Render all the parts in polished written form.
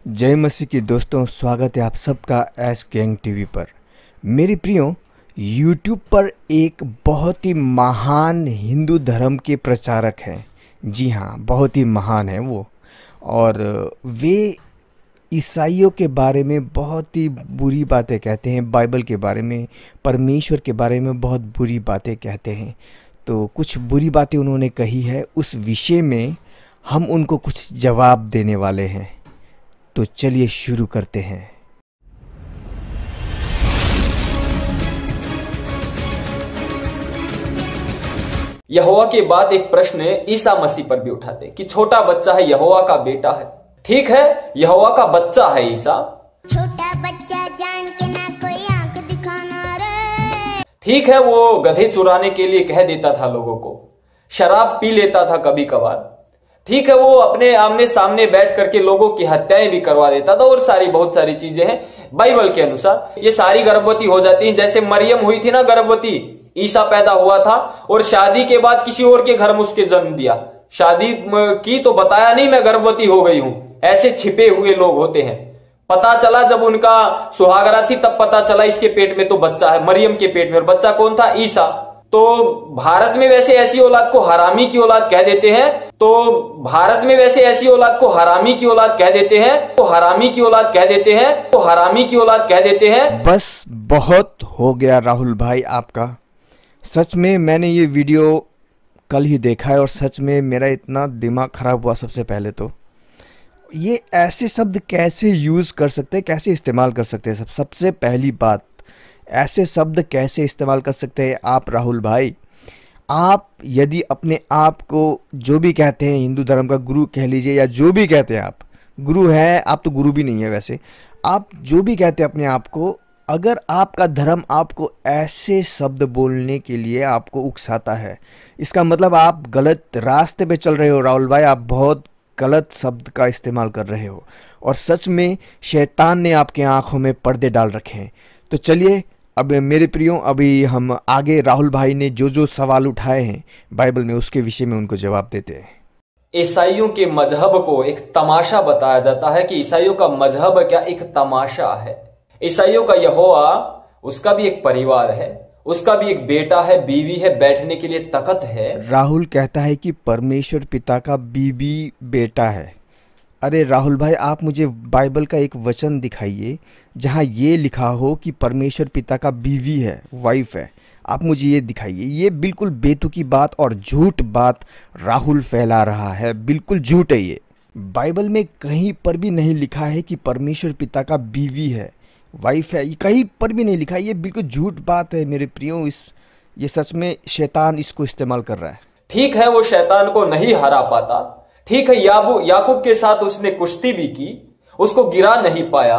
जय मसीह की दोस्तों, स्वागत है आप सबका एस गैंग टीवी पर। मेरे प्रियो, यूट्यूब पर एक बहुत ही महान हिंदू धर्म के प्रचारक हैं। जी हाँ, बहुत ही महान है वो। और वे ईसाइयों के बारे में बहुत ही बुरी बातें कहते हैं, बाइबल के बारे में, परमेश्वर के बारे में बहुत बुरी बातें कहते हैं। तो कुछ बुरी बातें उन्होंने कही है, उस विषय में हम उनको कुछ जवाब देने वाले हैं। तो चलिए शुरू करते हैं। यहोवा के बाद एक प्रश्न ईसा मसीह पर भी उठाते कि छोटा बच्चा है, यहोवा का बेटा है। ठीक है, यहोवा का बच्चा है ईसा। छोटा बच्चा जान के ना कोई आंख दिखाना रे। ठीक है, वो गधे चुराने के लिए कह देता था लोगों को, शराब पी लेता था कभी कभार। ठीक है, वो अपने आमने सामने बैठ करके लोगों की हत्याएं भी करवा देता था, और बहुत सारी चीजें हैं बाइबल के अनुसार। ये सारी गर्भवती हो जाती हैं, जैसे मरियम हुई थी ना गर्भवती, ईसा पैदा हुआ था और शादी के बाद किसी और के घर में उसके जन्म दिया। शादी की तो बताया नहीं मैं गर्भवती हो गई हूं, ऐसे छिपे हुए लोग होते हैं। पता चला जब उनका सुहागरा थी तब पता चला इसके पेट में तो बच्चा है, मरियम के पेट में। और बच्चा कौन था? ईसा। तो भारत में वैसे ऐसी औलाद को हरामी की औलाद कह देते हैं। बस बहुत हो गया राहुल भाई आपका। सच में मैंने ये वीडियो कल ही देखा है और सच में मेरा इतना दिमाग खराब हुआ। सबसे पहले तो ये ऐसे शब्द कैसे यूज़ कर सकते हैं, कैसे इस्तेमाल कर सकते हैं? सबसे पहली बात, ऐसे शब्द कैसे इस्तेमाल कर सकते हैं आप राहुल भाई? आप यदि अपने आप को जो भी कहते हैं, हिंदू धर्म का गुरु कह लीजिए या जो भी कहते हैं, आप गुरु हैं, आप तो गुरु भी नहीं है वैसे, आप जो भी कहते हैं अपने आप को, अगर आपका धर्म आपको ऐसे शब्द बोलने के लिए आपको उकसाता है, इसका मतलब आप गलत रास्ते पे चल रहे हो राहुल भाई। आप बहुत गलत शब्द का इस्तेमाल कर रहे हो और सच में शैतान ने आपके आंखों में पर्दे डाल रखे हैं। तो चलिए अब मेरे प्रियो, अभी हम आगे राहुल भाई ने जो जो सवाल उठाए हैं बाइबल में, उसके विषय में उनको जवाब देते हैं। ईसाइयों के मजहब को एक तमाशा बताया जाता है कि ईसाइयों का मजहब क्या एक तमाशा है। ईसाइयों का यहोवा, उसका भी एक परिवार है, उसका भी एक बेटा है, बीवी है, बैठने के लिए तख्त है। राहुल कहता है कि परमेश्वर पिता का बीवी बेटा है। अरे राहुल भाई, आप मुझे बाइबल का एक वचन दिखाइए जहाँ ये लिखा हो कि परमेश्वर पिता का बीवी है, वाइफ है। आप मुझे ये दिखाइए। ये बिल्कुल बेतुकी बात और झूठ बात राहुल फैला रहा है, बिल्कुल झूठ है ये। बाइबल में कहीं पर भी नहीं लिखा है कि परमेश्वर पिता का बीवी है, वाइफ है, ये कहीं पर भी नहीं लिखा है। ये बिल्कुल झूठ बात है मेरे प्रियो। ये सच में शैतान इसको इस्तेमाल कर रहा है। ठीक है, वो शैतान को नहीं हरा पाता। ठीक है, याकूब के साथ उसने कुश्ती भी की, उसको गिरा नहीं पाया।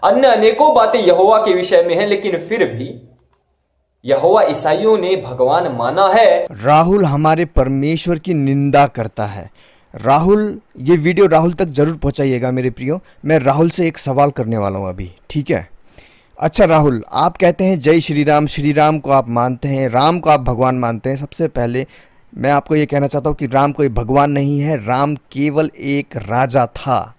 अन्य अनेकों बातें यहोवा के विषय में है, लेकिन फिर भी यहोवा ईसाइयों ने भगवान माना है। राहुल हमारे परमेश्वर की निंदा करता है। राहुल, ये वीडियो राहुल तक जरूर पहुंचाइएगा मेरे प्रियो। मैं राहुल से एक सवाल करने वाला हूं अभी, ठीक है? अच्छा राहुल, आप कहते हैं जय श्री राम, श्री राम को आप मानते हैं, राम को आप भगवान मानते हैं। सबसे पहले मैं आपको ये कहना चाहता हूँ कि राम कोई भगवान नहीं है, राम केवल एक राजा था।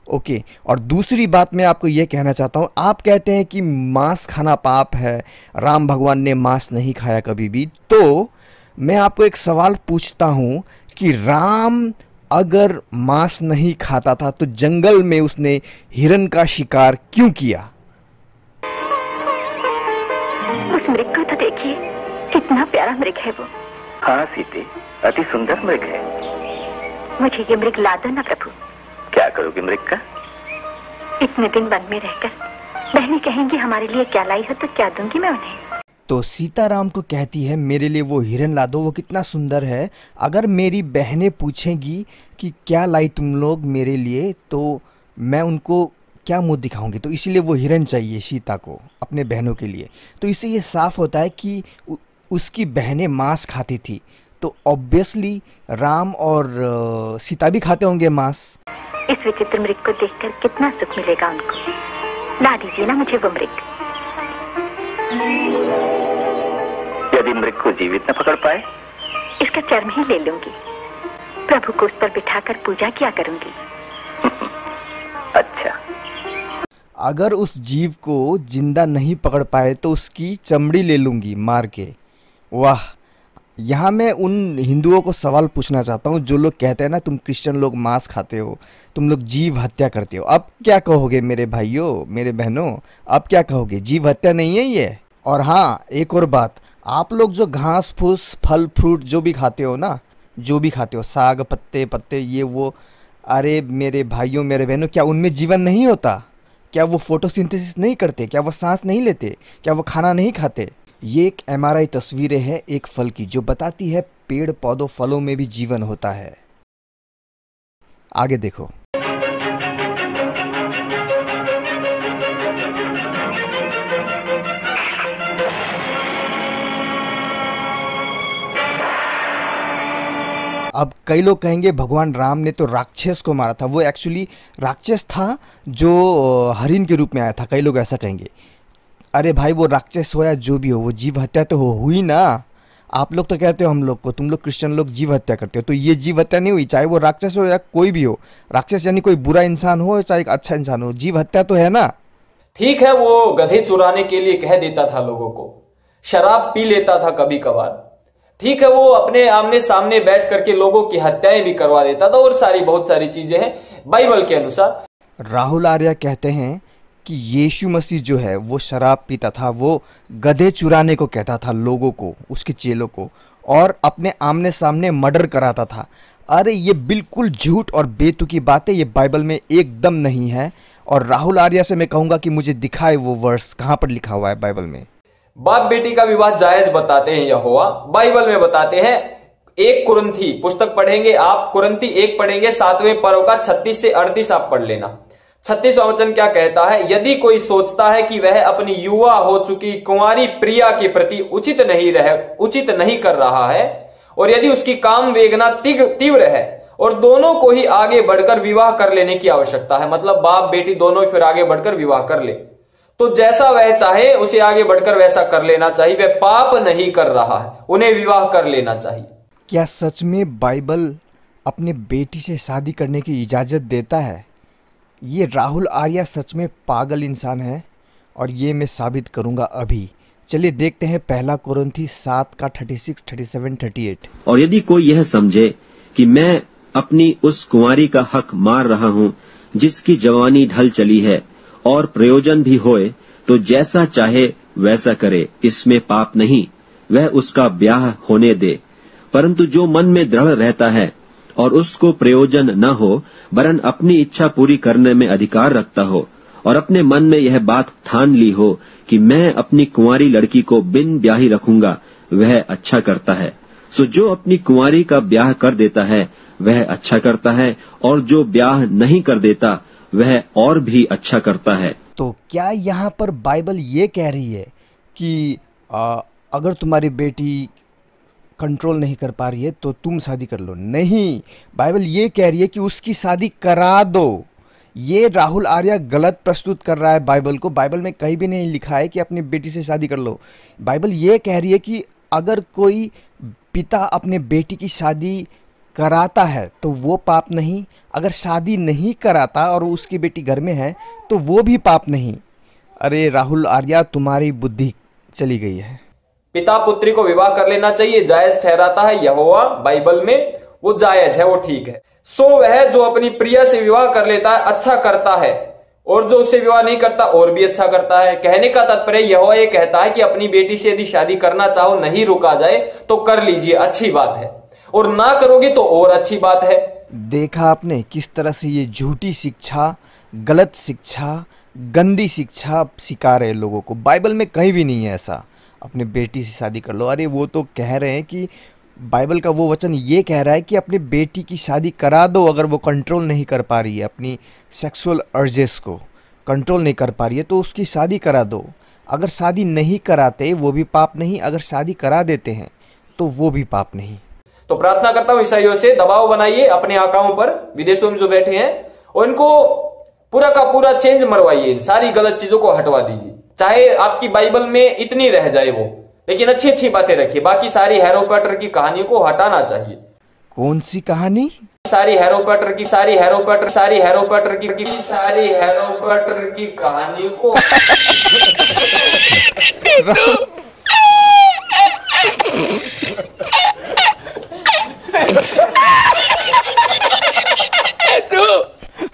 ओके, और दूसरी बात मैं आपको ये कहना चाहता हूँ, आप कहते हैं कि मांस खाना पाप है, राम भगवान ने मांस नहीं खाया कभी भी। तो मैं आपको एक सवाल पूछता हूँ कि राम अगर मांस नहीं खाता था तो जंगल में उसने हिरन का शिकार क्यों किया? उस मृग को तो देखिए, कितना प्यारा मृग है वो। हाँ सीते, अति सुंदर मृग है। मुझे ये मृग ला दो ना प्रभु। क्या करोगे मृग का? इतने दिन वन में रहकर बहनें कहेंगी हमारे लिए क्या लाई हो, तो क्या दूंगी मैं उन्हें। तो सीताराम को कहती है मेरे लिए वो हिरन ला दो, वो कितना सुंदर है। अगर मेरी बहनें पूछेंगी कि क्या लाई तुम लोग मेरे लिए, तो मैं उनको क्या मुंह दिखाऊंगी? तो इसीलिए वो हिरन चाहिए सीता को अपने बहनों के लिए। तो इससे ये साफ होता है कि उसकी बहनें मांस खाती थी, तो ऑब्वियसली राम और सीता भी खाते होंगे मांस। इस विचित्र मृग को देखकर कितना सुख मिलेगा उनको। ला दीजिए ना मुझे वो मृग। यदि मृग को जीवित न पकड़ पाए, इसका चर्म ही ले लूंगी, प्रभु को उस पर बिठाकर पूजा किया करूंगी। अच्छा। अगर उस जीव को जिंदा नहीं पकड़ पाए तो उसकी चमड़ी ले लूंगी मार के। वाह। यहाँ मैं उन हिंदुओं को सवाल पूछना चाहता हूँ जो लोग कहते हैं ना तुम क्रिश्चियन लोग मांस खाते हो, तुम लोग जीव हत्या करते हो। अब क्या कहोगे मेरे भाइयों मेरे बहनों, अब क्या कहोगे? जीव हत्या नहीं है ये? और हाँ एक और बात, आप लोग जो घास फूस फल फ्रूट जो भी खाते हो ना, जो भी खाते हो साग पत्ते पत्ते ये वो, अरे मेरे भाइयों मेरे बहनों क्या उनमें जीवन नहीं होता? क्या वो फोटोसिंथेसिस नहीं करते? क्या वो सांस नहीं लेते? क्या वो खाना नहीं खाते? ये एक MRI तस्वीरें है एक फल की जो बताती है पेड़ पौधों फलों में भी जीवन होता है। आगे देखो। अब कई लोग कहेंगे भगवान राम ने तो राक्षस को मारा था, वो एक्चुअली राक्षस था जो हरिण के रूप में आया था, कई लोग ऐसा कहेंगे। अरे भाई वो राक्षस हो या जो भी हो वो जीव हत्या तो हुई ना। आप लोग तो कहते हो हम लोग को, तुम लोग क्रिश्चियन लोग जीव हत्या करते हो, तो ये जीव हत्या नहीं हुई, चाहे वो राक्षस हो या कोई भी हो। राक्षस यानी कोई बुरा इंसान हो चाहे एक अच्छा इंसान हो, जीव हत्या तो है ना। ठीक है वो गधे चुराने के लिए कह देता था लोगों को, शराब पी लेता था कभी कभार। ठीक है वो अपने आमने सामने बैठ करके लोगों की हत्याएं भी करवा देता था और बहुत सारी चीजें हैं बाइबल के अनुसार। राहुल आर्या कहते हैं कि यीशु मसीह जो है वो शराब पीता था, वो गधे चुराने को कहता था लोगों को, उसके चेलों को, और अपने आमने सामने मर्डर कराता था। अरे ये बिल्कुल झूठ और बेतुकी बातें, ये बाइबल में एकदम नहीं है। और राहुल आर्या से मैं कहूंगा कि मुझे दिखाए वो वर्स कहां पर लिखा हुआ है बाइबल में। बाप बेटी का विवाह जायज बताते हैं यहोवा, बाइबल में बताते हैं। 1 कुरिन्थी पुस्तक पढ़ेंगे आप, कुरिन्थी 1 पढ़ेंगे 7वें पर्व का 36 से 38 आप पढ़ लेना। 36वां वचन क्या कहता है? यदि कोई सोचता है कि वह अपनी युवा हो चुकी कुंवारी प्रिया के प्रति उचित नहीं कर रहा है, और यदि उसकी काम वेगना तीव्र है, और दोनों को ही आगे बढ़कर विवाह कर लेने की आवश्यकता है, मतलब बाप बेटी दोनों फिर आगे बढ़कर विवाह कर ले, तो जैसा वह चाहे उसे आगे बढ़कर वैसा कर लेना चाहिए। वह पाप नहीं कर रहा है, उन्हें विवाह कर लेना चाहिए। क्या सच में बाइबल अपने बेटी से शादी करने की इजाजत देता है? ये राहुल आर्या सच में पागल इंसान है और ये मैं साबित करूंगा अभी। चलिए देखते हैं 1 कुरिन्थी 7 का 36, 37, 38। और यदि कोई यह समझे कि मैं अपनी उस कुंवारी का हक मार रहा हूँ जिसकी जवानी ढल चली है और प्रयोजन भी होए, तो जैसा चाहे वैसा करे, इसमें पाप नहीं, वह उसका ब्याह होने दे। परंतु जो मन में दृढ़ रहता है और उसको प्रयोजन न हो, वरन अपनी इच्छा पूरी करने में अधिकार रखता हो, और अपने मन में यह बात ठान ली हो कि मैं अपनी कुंवारी लड़की को बिन ब्याही रखूंगा, वह अच्छा करता है। सो जो अपनी कुंवारी का ब्याह कर देता है वह अच्छा करता है, और जो ब्याह नहीं कर देता वह और भी अच्छा करता है। तो क्या यहाँ पर बाइबल ये कह रही है कि अगर तुम्हारी बेटी कंट्रोल नहीं कर पा रही है तो तुम शादी कर लो? नहीं, बाइबल ये कह रही है कि उसकी शादी करा दो। ये राहुल आर्या गलत प्रस्तुत कर रहा है बाइबल को। बाइबल में कहीं भी नहीं लिखा है कि अपनी बेटी से शादी कर लो। बाइबल ये कह रही है कि अगर कोई पिता अपने बेटी की शादी कराता है तो वो पाप नहीं, अगर शादी नहीं कराता और उसकी बेटी घर में है तो वो भी पाप नहीं। अरे राहुल आर्या तुम्हारी बुद्धि चली गई है। पिता पुत्री को विवाह कर लेना चाहिए, जायज ठहराता है यहोवा बाइबल में, वो जायज है, वो ठीक है। सो वह जो अपनी प्रिया से विवाह कर लेता है अच्छा करता है, और जो उससे विवाह नहीं करता और भी अच्छा करता है। कहने का तात्पर्य यहोवा ये कहता है कि अपनी बेटी से यदि शादी करना चाहो, नहीं रुका जाए तो कर लीजिए, अच्छी बात है, और ना करोगे तो और अच्छी बात है। देखा आपने किस तरह से ये झूठी शिक्षा, गलत शिक्षा, गंदी शिक्षा सिखा रहे लोगों को। बाइबल में कहीं भी नहीं है ऐसा अपने बेटी से शादी कर लो। अरे वो तो कह रहे हैं कि बाइबल का वो वचन ये कह रहा है कि अपनी बेटी की शादी करा दो अगर वो कंट्रोल नहीं कर पा रही है, अपनी सेक्सुअल अर्जेस को कंट्रोल नहीं कर पा रही है तो उसकी शादी करा दो। अगर शादी नहीं कराते वो भी पाप नहीं, अगर शादी करा देते हैं तो वो भी पाप नहीं। तो प्रार्थना करता हूं ईसाइयों से दबाव बनाइए अपने आकाओं पर, विदेशों में जो बैठे हैं, और इनको पूरा का पूरा चेंज मरवाइए, इन सारी गलत चीजों को हटवा दीजिए। चाहे आपकी बाइबल में इतनी रह जाए वो, लेकिन अच्छी अच्छी बातें रखिए। बाकी सारी हैरो पॉटर की कहानियों को हटाना चाहिए। कौन सी कहानी? सारी हैरी पॉटर की कहानी को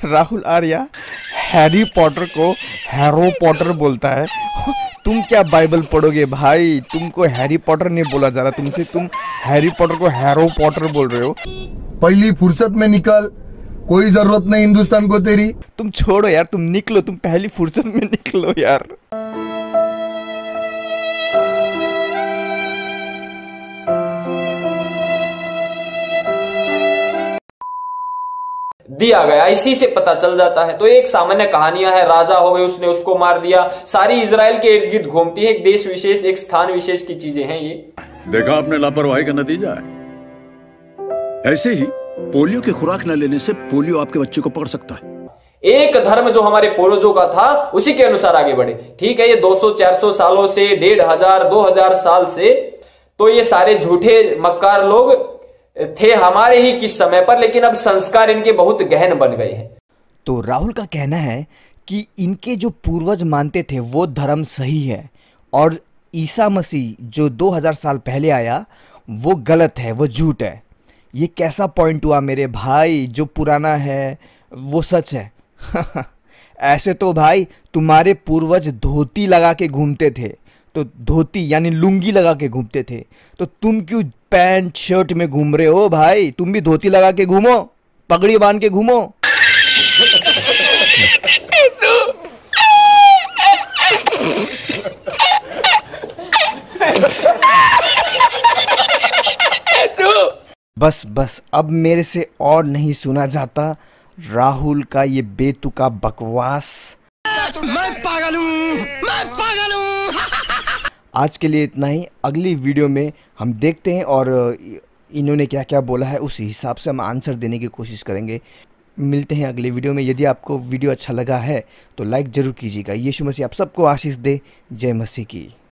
राहुल आर्या हैरी पॉटर को हैरो पॉटर बोलता है। तुम क्या बाइबल पढ़ोगे भाई? तुमको हैरी पॉटर नहीं बोला जा रहा तुमसे, तुम हैरी पॉटर को हैरो पॉटर बोल रहे हो। पहली फुर्सत में निकल, कोई जरूरत नहीं हिंदुस्तान को तेरी। तुम छोड़ो यार, तुम निकलो, तुम पहली फुर्सत में निकलो यार। दिया गया, इसी से पता चल जाता है। तो एक सामान्य कहानियां है, राजा हो गए, उसने उसको मार दिया, सारी इजराइल के इर्द गिर्द घूमती है। एक देश विशेष, एक स्थान विशेष की चीजें हैं ये। देखा आपने लापरवाही का नतीजा है। ऐसे ही पोलियो की खुराक न लेने से पोलियो आपके बच्चे को पकड़ सकता है। एक धर्म जो हमारे पूर्वजों का था उसी के अनुसार आगे बढ़े। ठीक है, ये 200-400 सालों से, 1500-2000 साल से तो ये सारे झूठे मक्कार लोग थे हमारे ही किस समय पर, लेकिन अब संस्कार इनके बहुत गहन बन गए हैं। तो राहुल का कहना है कि इनके जो पूर्वज मानते थे वो धर्म सही है और ईसा मसीह जो 2000 साल पहले आया वो गलत है, वो झूठ है। ये कैसा पॉइंट हुआ मेरे भाई? जो पुराना है वो सच है। ऐसे तो भाई तुम्हारे पूर्वज धोती लगा के घूमते थे, तो धोती यानी लुंगी लगा के घूमते थे, तो तुम क्यों पैंट शर्ट में घूम रहे हो भाई? तुम भी धोती लगा के घूमो, पगड़ी बांध के घूमो। बस अब मेरे से और नहीं सुना जाता राहुल का ये बेतुका बकवास। मैं पागल हूँ। आज के लिए इतना ही। अगली वीडियो में हम देखते हैं और इन्होंने क्या क्या बोला है उस हिसाब से हम आंसर देने की कोशिश करेंगे। मिलते हैं अगली वीडियो में। यदि आपको वीडियो अच्छा लगा है तो लाइक ज़रूर कीजिएगा। यीशु मसीह आप सबको आशीष दे। जय मसीह की।